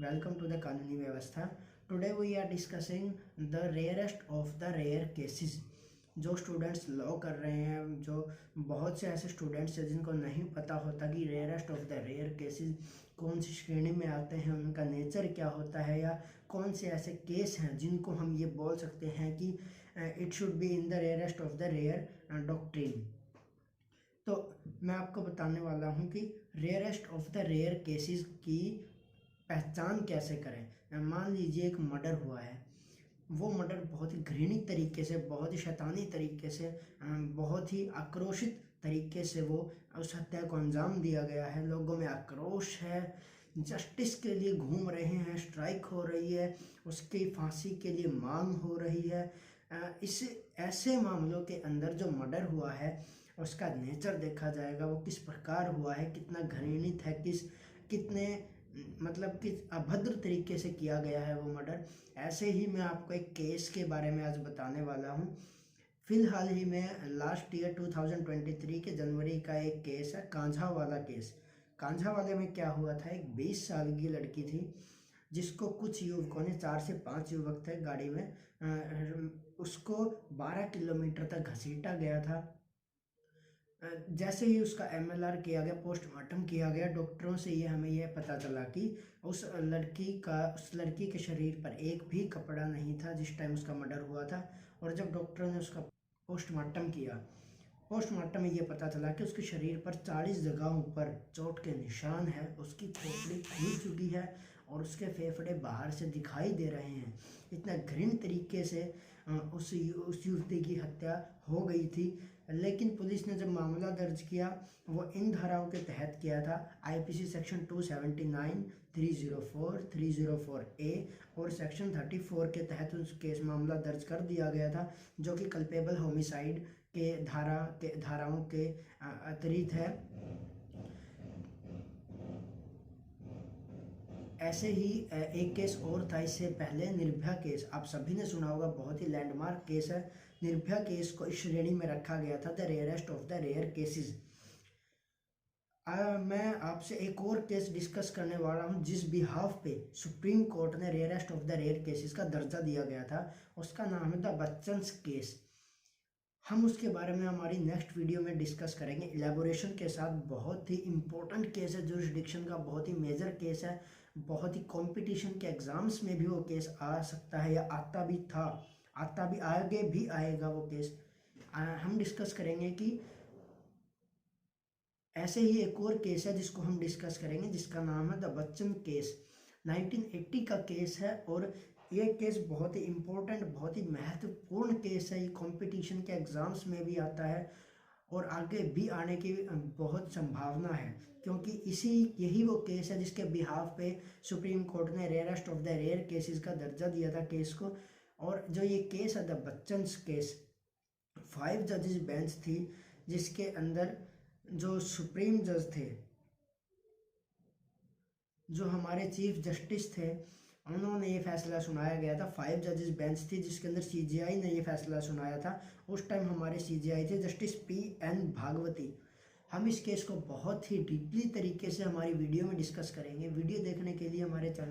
Welcome to the कानूनी व्यवस्था। Today we are discussing the rarest of the rare cases। जो students law कर रहे हैं, जो बहुत से ऐसे स्टूडेंट्स हैं जिनको नहीं पता होता कि rarest of the rare cases कौन सी श्रेणी में आते हैं, उनका नेचर क्या होता है, या कौन से ऐसे केस हैं जिनको हम ये बोल सकते हैं कि it should be in the rarest of the rare doctrine. तो मैं आपको बताने वाला हूँ कि rarest of the rare cases की पहचान कैसे करें। मान लीजिए एक मर्डर हुआ है, वो मर्डर बहुत ही घृणित तरीके से, बहुत ही शैतानी तरीके से, बहुत ही आक्रोशित तरीके से वो उस हत्या को अंजाम दिया गया है। लोगों में आक्रोश है, जस्टिस के लिए घूम रहे हैं, स्ट्राइक हो रही है, उसकी फांसी के लिए मांग हो रही है। इस ऐसे मामलों के अंदर जो मर्डर हुआ है उसका नेचर देखा जाएगा, वो किस प्रकार हुआ है, कितना घृणित है, कितने मतलब कि अभद्र तरीके से किया गया है वो मर्डर। ऐसे ही मैं आपको एक केस के बारे में आज बताने वाला हूँ। फिलहाल ही में लास्ट ईयर 2023 के जनवरी का एक केस है, कांझा वाला केस। कांझा वाले में क्या हुआ था, एक 20 साल की लड़की थी जिसको कुछ युवकों ने, 4 से 5 युवक थे गाड़ी में, उसको 12 किलोमीटर तक घसीटा गया था। जैसे ही उसका MLR किया गया, पोस्टमार्टम किया गया, डॉक्टरों से ये हमें यह पता चला कि उस लड़की के शरीर पर एक भी कपड़ा नहीं था जिस टाइम उसका मर्डर हुआ था। और जब डॉक्टरों ने उसका पोस्टमार्टम किया, पोस्टमार्टम में ये पता चला कि उसके शरीर पर 40 जगहों पर चोट के निशान है, उसकी खोपड़ी खुल चुकी है और उसके फेफड़े बाहर से दिखाई दे रहे हैं। इतना घृणित तरीके से उस युवती की हत्या हो गई थी। लेकिन पुलिस ने जब मामला दर्ज किया, वो इन धाराओं के तहत किया था, IPC सेक्शन 279, 304, 304A और सेक्शन 34 के तहत उस केस मामला दर्ज कर दिया गया था, जो कि कल्पेबल होमिसाइड के धाराओं के अतिरिक्त है। ऐसे ही एक केस और था इससे पहले, निर्भया केस। आप सभी ने सुना होगा, बहुत ही लैंडमार्क केस है। निर्भया केस को इस श्रेणी में रखा गया था, the rarest of the rare cases. मैं आपसे एक और केस डिस्कस करने वाला हूं जिस बिहाफ पे सुप्रीम कोर्ट ने rarest of the rare cases का दर्जा दिया गया था। उसका नाम है द बच्चन्स केस। हम उसके बारे में हमारी नेक्स्ट वीडियो में डिस्कस करेंगे इलेबोरेशन के साथ। बहुत ही इंपॉर्टेंट केस है, जुरिसडिक्शन का बहुत ही मेजर केस है, बहुत ही कंपटीशन के एग्जाम्स में भी वो केस आ सकता है, या आता भी था, आता भी, आगे भी आएगा वो केस। हम डिस्कस करेंगे कि ऐसे ही एक और केस है जिसको हम डिस्कस करेंगे, जिसका नाम है द बच्चन केस। 1980 का केस है और ये केस बहुत ही इम्पोर्टेंट, बहुत ही महत्वपूर्ण केस है। ये कंपटीशन के एग्जाम्स में भी आता है और आगे भी आने की बहुत संभावना है, क्योंकि यही वो केस है जिसके बिहाफ पे सुप्रीम कोर्ट ने rarest of the rare cases का दर्जा दिया था केस को। और जो ये केस है द बच्चन्स केस, 5 जजेस बेंच थी, जिसके अंदर जो सुप्रीम जज थे, जो हमारे चीफ जस्टिस थे, उन्होंने ये फैसला सुनाया गया था। 5 जजेस बेंच थी जिसके अंदर CJI ने ये फैसला सुनाया था। उस टाइम हमारे CJI थे जस्टिस PN भागवती। हम इस केस को बहुत ही डीपली तरीके से हमारी वीडियो में डिस्कस करेंगे। वीडियो देखने के लिए हमारे चैनल